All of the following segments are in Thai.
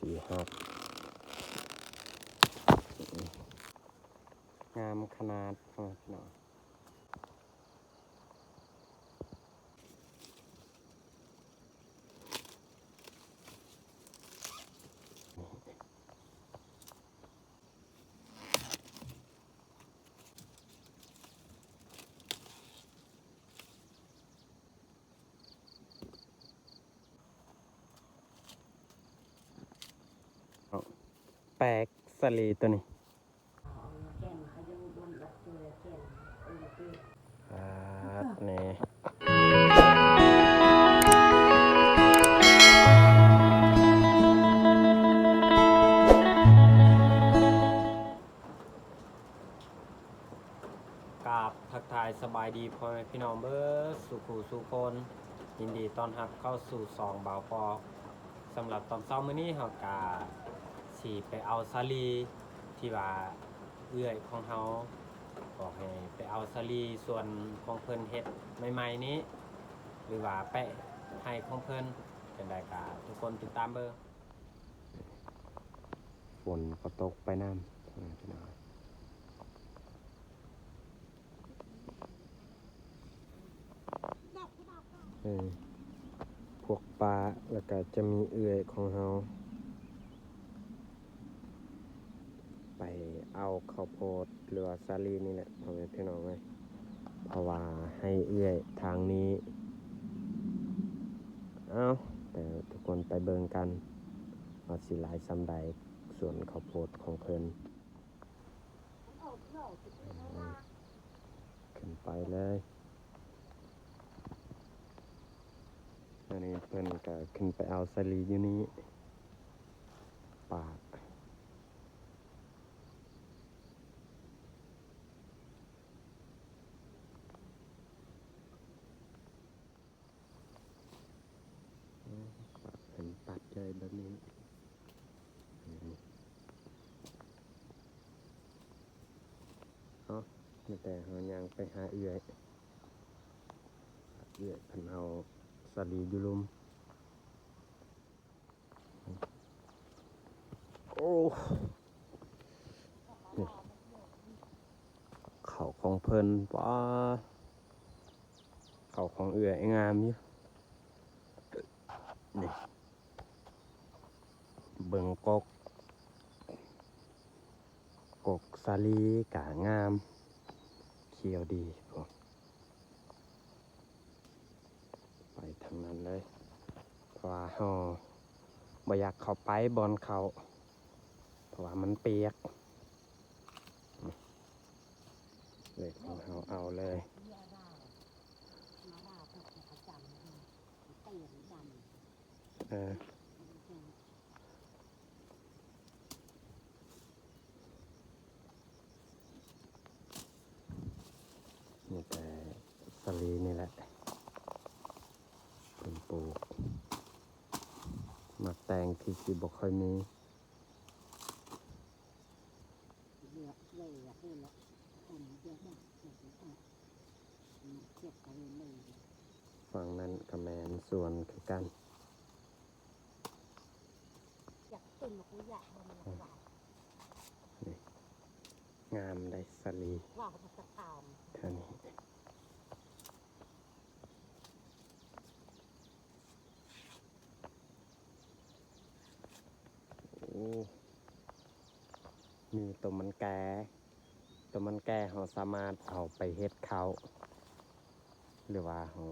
สีหักงามขนาดพี่น้องแปลกสลีตัวนี้นี่กราบทักทายสบายดีพ่อแม่พี่น้องเบิร์สุขูสุคนยินดีต้อนรับเข้าสู่ซองบ่าวปอสำหรับตอนเช้ามื้อนี้เฮากะสิไปเอาสาลีที่ว่าเอื้อยของเฮาบอกให้ไปเอาสาลีส่วนของเพิ่นเฮ็ดใหม่ๆนี้หรือว่าแปะให้ของเพิ่นจังได๋ก็ทุกคนติดตามเบิ่งฝนก็ตกไปน้ำพี่น้องพวกปลาแล้วก็จะมีเอื้อยของเฮาไปเอาข้าวโพดหรือว่าสาลีนี่แหละพ่อแม่พี่น้องเอ้ยเพราะว่าให้เอื้อยทางนี้แต่ทุกคนไปเบิ่งกันว่าสิหลายซำใดส่วนข้าวโพดของเพิ่นขึ้นไปเลยอันนี้เพิ่นก็ขึ้นไปเอาสาลีอยู่นี้ปากเพิ่นปัดใจแบบนี้แต่เฮายังไปหาเอื้อยเพิ่นเอาสาลีอยู่ลุมโอ้นี่เขาของเพิ่นป้าเขาของเอื้อยงามอยู่นี่เบิ่งกกสาลีกะงามเขียวดีพวกไปทางนั้นเลยเพราะว่าเฮาบ่อยากเข้าไปบอนเขาเพราะว่ามันเปียกเลยของเฮาเอาเลยนี่แต่สาลีนี่แหละเป็นปลูกมาแตงที่สิบ่ค่อยมีฝั่งนั้นก็แม่นส่วนคือกันนี่งามได้สาลีเท่านี้มีตัวมันแก่เราสามารถเอาไปเฮ็ดข้าวหรือว่าเรา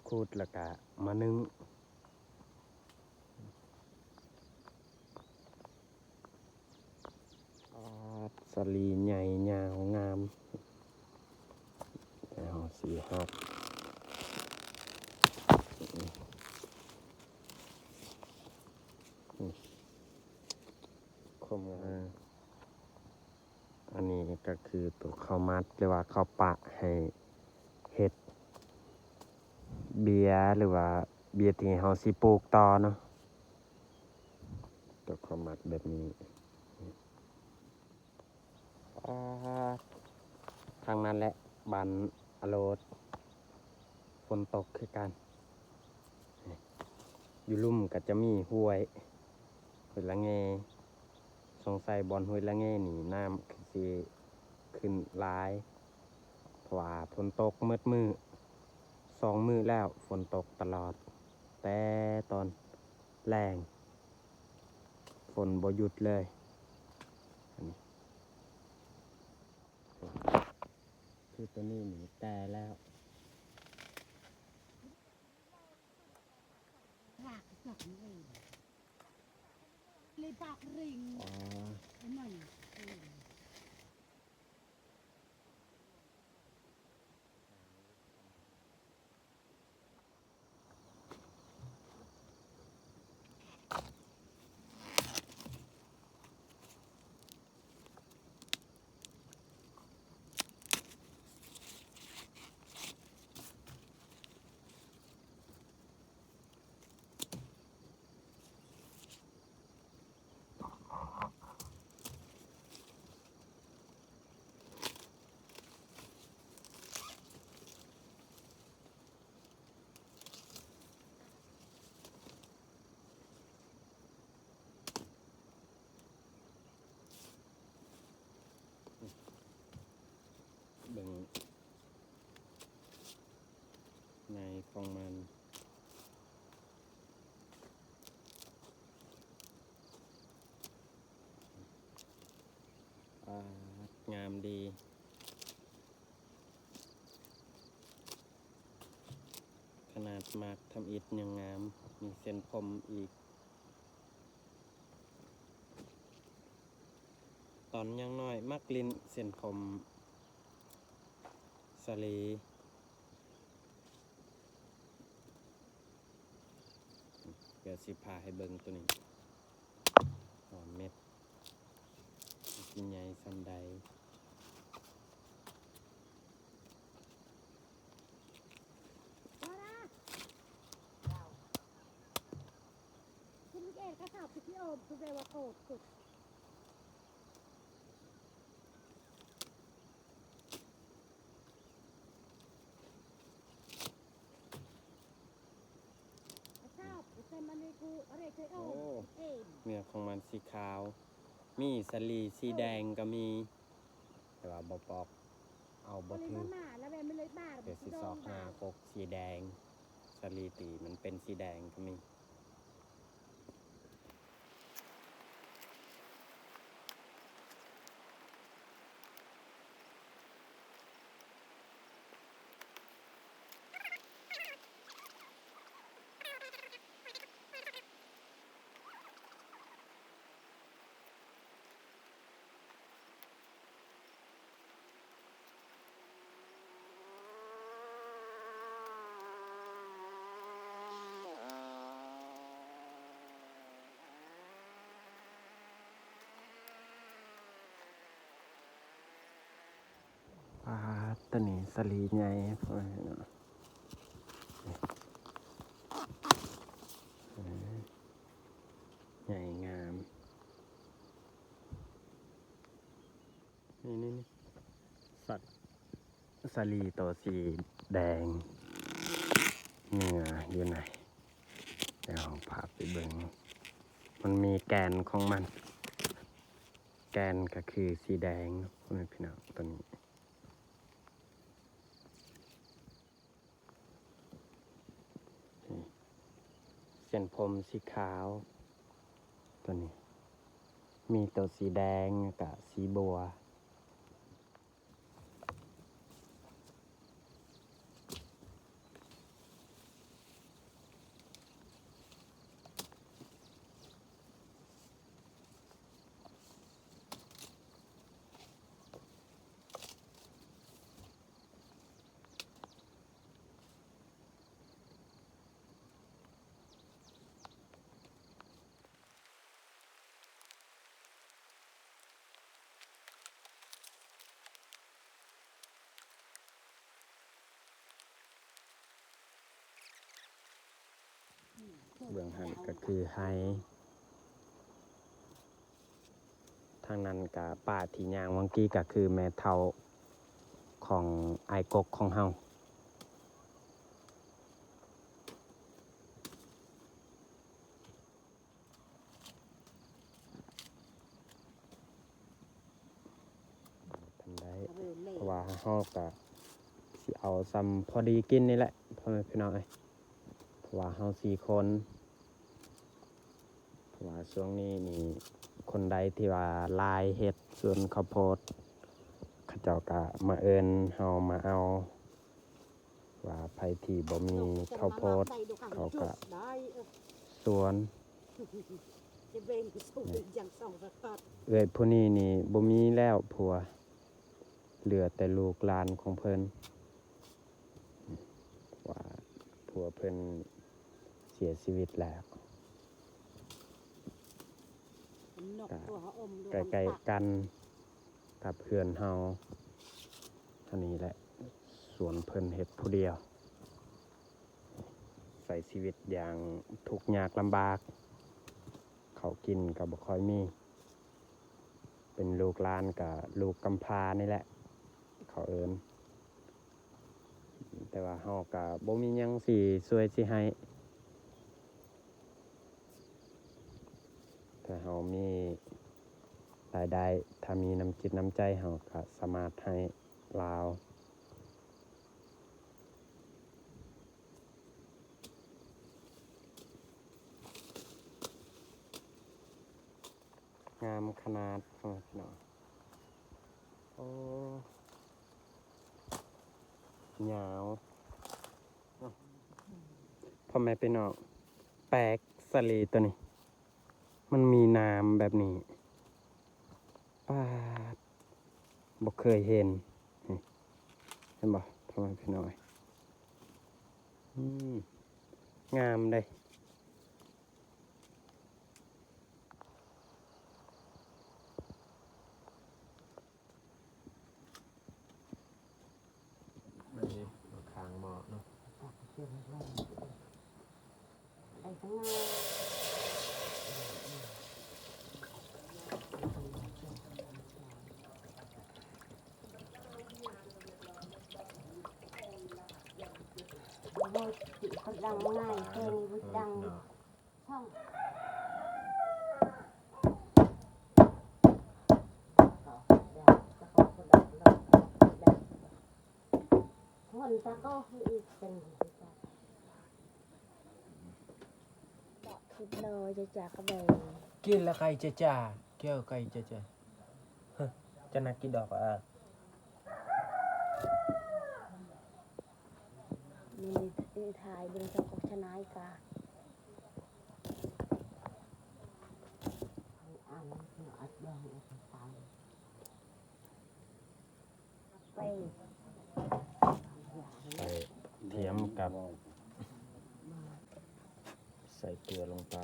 คูดแล้วก็มานึ่งสาลีใหญ่ยาวงามเอาสีหักคมอันนี้ก็คือตัวข้าวมัดหรือว่าข้าวปะให้เฮ็ดเบียร์หรือว่าเบียร์ที่เราสิปลูกต่อเนาะตัวข้าวมัดแบบนี้ทางนั้นแหละบันอโลดฝนตกคือกันอยู่ลุ่มก็จะมีห้วย ห้วยละเงสงสัยบอนห้วยละเงนี่น้ำคือสิขึ้นหลายเพราะว่าฝนตกมืดมือ2 มื้อแล้วฝนตกตลอดแต่ตอนแรงฝนบ่หยุดเลยอันนี้คือตัวนี้หนีแต่แล้ว ผักสักเองเลยปากริง อ๋อ ไอ้หน่อยเบิ่งในของมันงามดี ขนาดมากทำอิฐยังงาม มีเส้นผมอีก ตอนยังน้อยมักลิ้นเส้นผมสะลีเดี๋ยวสิพาให้เบิ่งตัวนี้หอมเม็ดกินใหญ่สันใด ว่าละคุณลูกเอ็ดก็สาวพี่โอมคุณเรวาโกดสุดชอบเซมันเลยกูอะไรเคยโอมเอ็ม เนื้อของมันสีขาว มีสะลีสีแดงก็มี แต่ว่าบ่ปอก เอาบ่ เลย ถือ มาหมาแล้วแบบไม่เลยบ้า เดี๋ยวสิซอกหน้ากกสีแดงสลีตีมันเป็นสีแดงก็มีตัวนี้สลีใหญ่พอเนาะใหญ่งาม นี่สัตว์สลีตัวสีแดงเนื้ออยู่ไหนเดี๋ยวพาไปเบิ่งมันมีแกนของมัน แกนก็คือสีแดงพ่อแม่พี่น้องตัวนี้เส้นผมสีขาวตัวนี้ มีตัวสีแดงกับสีบัวเบื้องหันก็คือไฮทางนั้นกับป่าที่ย่างวังกี้ก็คือแม่เฒ่าของไอ้กกของเฮา ว่าเฮาก็สิเอาซ้ำพอดีกินนี่แหละพ่อแม่พี่น้องเอ้ยเพราะว่าเฮา4คนเพราะว่าช่วงนี้นี่คนใดที่ว่าลายเฮ็ดสวนข้าวโพดเขาเจ้าก็มาเอิ้นเฮามาเอาว่าไผที่บ่มีข้าวโพดเขาก็สวน จะเบ่งไปส่งอย่างสองสกัด เอ้ยผู้นี้นี่บ่มีแล้วผัวเหลือแต่ลูกหลานของเพิ่นว่าผัวเพิ่นเสียชีวิตแล้ว นกตัวอม ใกล้ๆกันกับเพื่อนเฮาอันนี้แหละสวนเพิ่นเฮ็ดผู้เดียวใส่ชีวิตอย่างทุกข์ยากลำบากเขาวกินก็บ่ค่อยมีเป็นลูกหลานกับลูกกำพร้านี่แหละเขาเอิ้นแต่ว่าเฮาก็บ่มีหยังสิช่วยสิให้ถ้าเฮามีรายได้ถ้ามีน้ำจิตน้ำใจเฮาก็สามารถให้ลาวงามขนาดพ่อแม่พี่น้องโอ้ยาวพ่อแม่พี่น้องแปลกสะลีตัวนี้มันมีน้ำแบบนี้ป้าดบ่เคยเห็นนี่เห็นบ่พ่อแม่พี่น้องงามเลยนี่คางหมอกเนาะ ไอ้ทั้งนั้นโอ้ยจิเขาดังง่ายเพลงวุ้ดังช่องคนตะก็คือเป็นคิดเลยจะจากกระเบย กินแล้วใครจะจ่าแก้วใครจะจ่าจะนักกินดอกอ่ะ มีถ่ายดึงจากชนะอีกาอ่านอัดดองไป ใส่เทียมกับใส่เกลือลงไป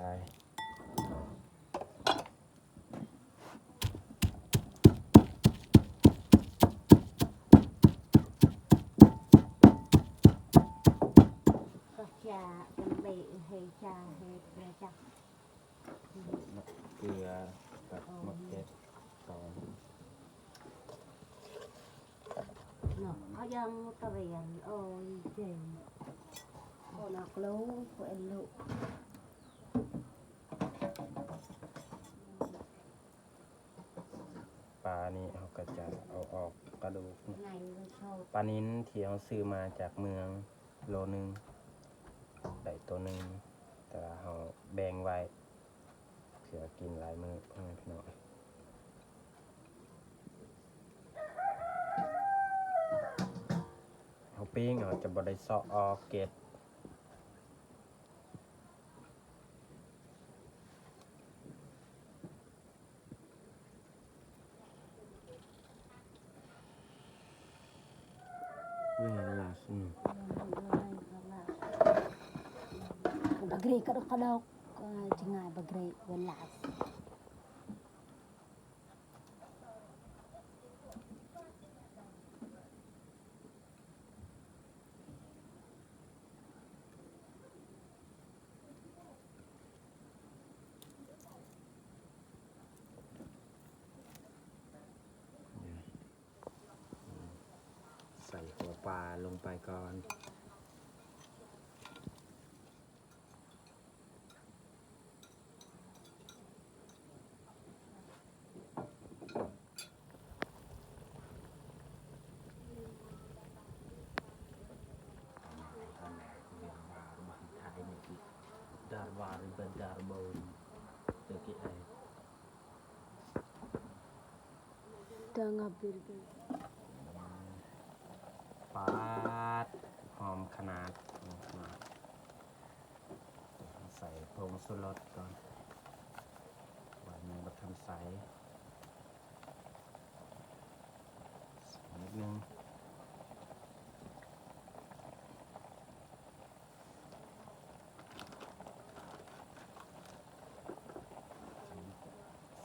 ก็จะเป็นเบะเฮชาเฮเฮชา เกลือกับมะเขือก่อน เนาะเขายังตะเวียนโอ้ยเจ๋งคนนักรู้คนลูก ปลานี่เขาก็จะเอาออกกระดูก ไงมันชอบ ปลานิ้นที่เขาซื้อมาจากเมืองโลนึงได้ตัวหนึ่งแต่ว่าเขาแบ่งไว้เผื่อกินหลายมื้อพ่อแม่พี่น้องเขาปิ้งเขาจะบ่ได้เซาะออกเกล็ดเวลาสนุก bagri kadok jengay bagri welasใส่หัวปลาลงไปก่อน kita ngambil ปาดหอมขนาดใส่ผงชูรสก่อนวันนี้บัดทำใสนิดนึง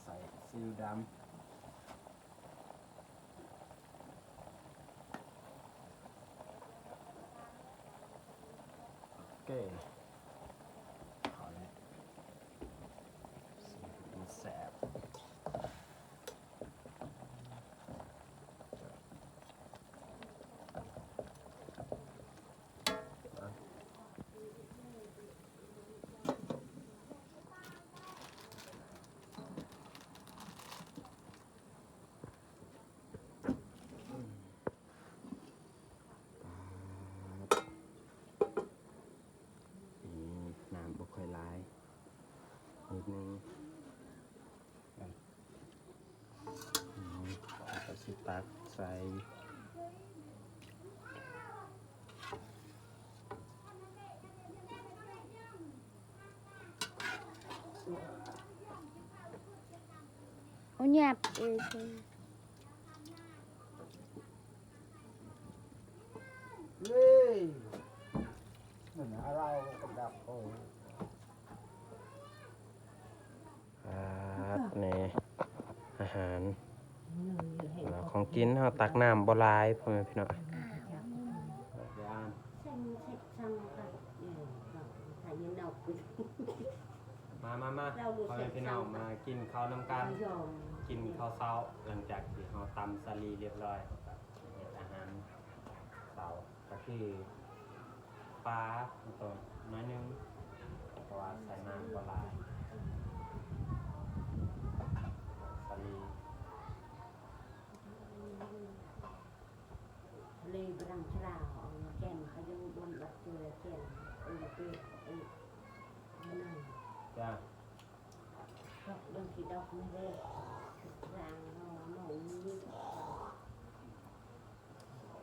ใส่ซีอิ๊วดำโอเคพอแล้วสีมันแสบน้ำบ่ค่อยร้ายนิดนึงแล้วก็สิตักใส่ oh nhạt ừ. เฮ้ยเหมือนเรากระดับโอ้ย นี่อาหารแล้วของกินเราตักน้ำบ่หลายพ่อแม่พี่น้อง xanh xịt xăng cả phải như nào cứ มาพ่อแม่พี่น้องมากินข้าวน้ำกัน rồi กินข้าวเช้าหลังจากที่เราตำสาลีเรียบร้อยเฮ็ดอาหารเช้าก็คือปลาตัวน้อยนึงเพราะว่าใส่น้ำบ่หลายสาลี lê răng chả chènเขายังบนบัดเจอแก่นนั่น จ้า ดอกเรื่องที่ดอกไม่ได้รางหนูนี่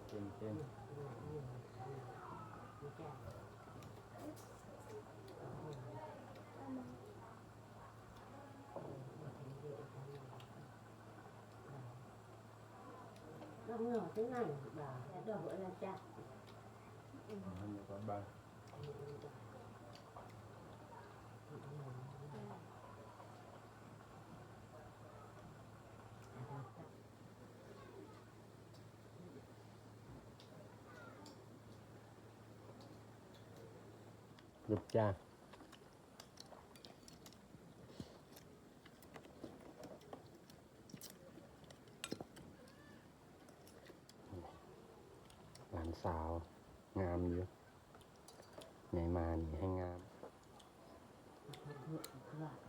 กิน nó nhỏ thế này bà đỡ vợ là chặt มันอยู่กับบ้าน หยุดจ้าหลานสาวงามอยู่ใหญ่มานี่ให้งาม vợ